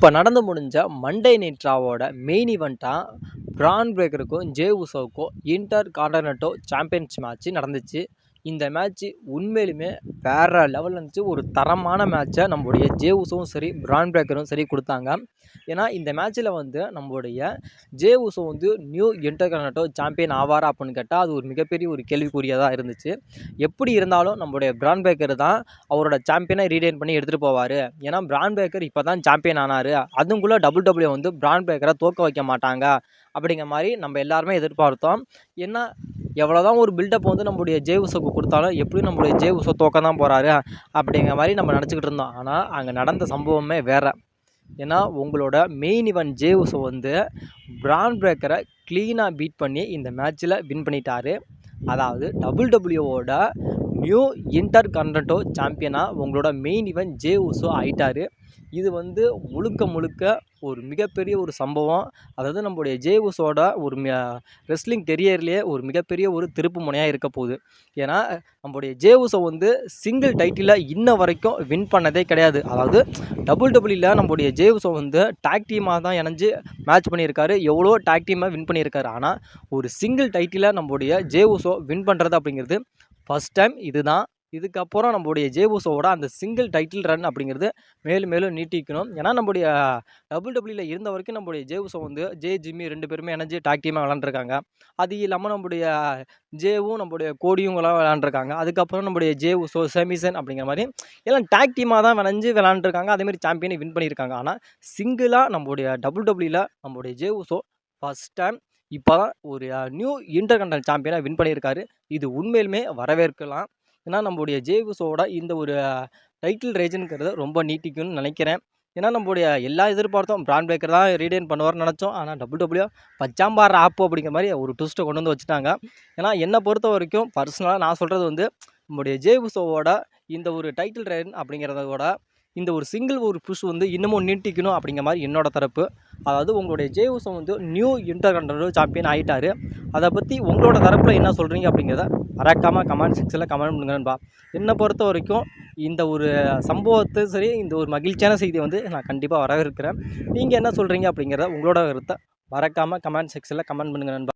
இப்ப நடந்து முடிஞ்ச மண்டே நைட் ராவோட மெயின் ஈவெண்ட்டா பிரான் பிரேக்கருக்கும் ஜே உசோவுக்கும் இன்டர் கான்டினென்டல் சாம்பியன்ஸ் மேட்ச் நடந்துச்சு. இந்த மேட்ச் உண்மையிலுமே வேற லெவல்ல இருந்துச்சு. ஒரு தரமான மேட்சை நம்முடைய ஜே உசோவும் சரி பிரான் பிரேக்கரும் சரி கொடுத்தாங்க. ஏன்னா இந்த மேட்ச்சில் வந்து நம்முடைய ஜே உசோ வந்து நியூ இன்டர் கான்டினென்டல் சாம்பியன் ஆவாரா அப்படின்னு கேட்டால் அது ஒரு மிகப்பெரிய ஒரு கேள்விக்குறியாக இருந்துச்சு. எப்படி இருந்தாலும் நம்முடைய பிரான் பிரேக்கர் தான் அவரோட சாம்பியனை ரீடைன் பண்ணி எடுத்துகிட்டு போவார். ஏன்னா பிரான் பிரேக்கர் இப்போ தான் சாம்பியன் ஆனார், அதுக்குள்ளே WWE வந்து பிரான் பிரேக்கரை தோற்க வைக்க மாட்டாங்க அப்படிங்கிற மாதிரி நம்ம எல்லாருமே எதிர்பார்த்தோம். ஏன்னா எவ்வளோதான் ஒரு பில்டப் வந்து நம்முடைய ஜே உசோக்கு கொடுத்தாலும் எப்படியும் நம்முடைய ஜே உசோ தோக்க தான் போகிறாரு அப்படிங்கிற மாதிரி நம்ம நினச்சிக்கிட்டு இருந்தோம். ஆனால் அங்கே நடந்த சம்பவமே வேறு. ஏன்னா உங்களோட மெயின் ஈவென்ட் ஜே உசோ வந்து பிரான் பிரேக்கரை க்ளீனாக பீட் பண்ணி இந்த மேட்ச்சில் வின் பண்ணிட்டாரு. அதாவது WWEவோட நியூ இன்டர் கான்டினென்டல் சாம்பியனாக உங்களோட மெயின் ஈவென்ட் ஜே உசோ ஆயிட்டார். இது வந்து முழுக்க ஒரு மிகப்பெரிய ஒரு சம்பவம். அதாவது நம்முடைய ஜே உசோட ஒரு ரெஸ்லிங் கெரியர்லேயே ஒரு மிகப்பெரிய ஒரு திருப்பு முனையாக இருக்க போகுது. ஏன்னா நம்முடைய ஜே உசோ வந்து சிங்கிள் டைட்டிலில் இன்ன வரைக்கும் வின் பண்ணதே கிடையாது. அதாவது WWE நம்முடைய ஜே உசோ வந்து டாக் டீமாக தான் இணைஞ்சு மேட்ச் பண்ணியிருக்காரு, எவ்வளோ டாக் டீமாக வின் பண்ணியிருக்காரு. ஆனால் ஒரு சிங்கிள் டைட்டிலில் நம்முடைய ஜே உசோ வின் பண்ணுறது அப்படிங்கிறது ஃபஸ்ட் டைம். இதுதான். இதுக்கப்புறம் நம்முடைய ஜே உசோவோட அந்த சிங்கிள் டைட்டில் ரன் அப்படிங்கிறது மேலும் நீட்டிக்கணும். ஏன்னா நம்முடைய WWE இருந்த வரைக்கும் நம்முடைய ஜே உசோ வந்து ஜிம்மி 2 பேருமே இணைஞ்சு டாக் டீமாக விளாண்டுருக்காங்க. அது இல்லாமல் நம்முடைய ஜேவும் நம்முடைய கோடியுங்களாம் விளாண்டுருக்காங்க. அதுக்கப்புறம் நம்முடைய ஜே உசோ செமிசன் அப்படிங்கிற மாதிரி எல்லாம் டாக் டீமாக தான் விளைஞ்சு விளாண்டுருக்காங்க. அதேமாதிரி சாம்பியனை வின் பண்ணியிருக்காங்க. ஆனால் சிங்கிளாக நம்முடைய WWE நம்முடைய ஜே உசோ ஃபஸ்ட் டைம் இப்போ தான் ஒரு நியூ இன்டர் கான்டினென்டல் சாம்பியனாக வின் பண்ணியிருக்காரு. இது உண்மையிலுமே வரவேற்கலாம். ஏன்னா நம்முடைய ஜே உசோவோட இந்த ஒரு டைட்டில் ரேஜுங்கிறது ரொம்ப நீட்டிக்கும்னு நினைக்கிறேன். ஏன்னா நம்முடைய எல்லா எதிர்பார்த்தோம் பிரான் பிரேக்கர் தான் ரீடைன் பண்ணுவார்னு நினச்சோம். ஆனால் WWE பச்சாம்பார் ஆப்பு அப்படிங்கிற மாதிரி ஒரு ட்விஸ்ட்டை கொண்டு வந்து வச்சுட்டாங்க. ஏன்னா என்னை பொறுத்த வரைக்கும் பர்சனலாக நான் சொல்கிறது வந்து நம்முடைய ஜே உசோவோட இந்த ஒரு டைட்டில் ரேன் அப்படிங்கிறதோட இந்த ஒரு சிங்கிள் ஒரு புஷ் வந்து இன்னமும் நீட்டிக்கணும் அப்படிங்கிற மாதிரி என்னோட தரப்பு. அதாவது உங்களுடைய ஜே உசோ வந்து நியூ இன்டர் கான்டினென்டல் சாம்பியன் ஆகிட்டார். அதை பற்றி உங்களோட தரப்பில் என்ன சொல்கிறீங்க அப்படிங்கிறத மறக்காமல் கமெண்ட் செக்ஷனில் கமெண்ட் பண்ணுங்கன்பா. என்னை பொறுத்த வரைக்கும் இந்த ஒரு சம்பவத்தை சரி, இந்த ஒரு மகிழ்ச்சியான செய்தியை வந்து நான் கண்டிப்பாக வரவேற்கிறேன். நீங்கள் என்ன சொல்கிறீங்க அப்படிங்கிறத உங்களோட கருத்தை மறக்காமல் கமெண்ட் செக்ஷனில் கமெண்ட் பண்ணுங்க நண்பா.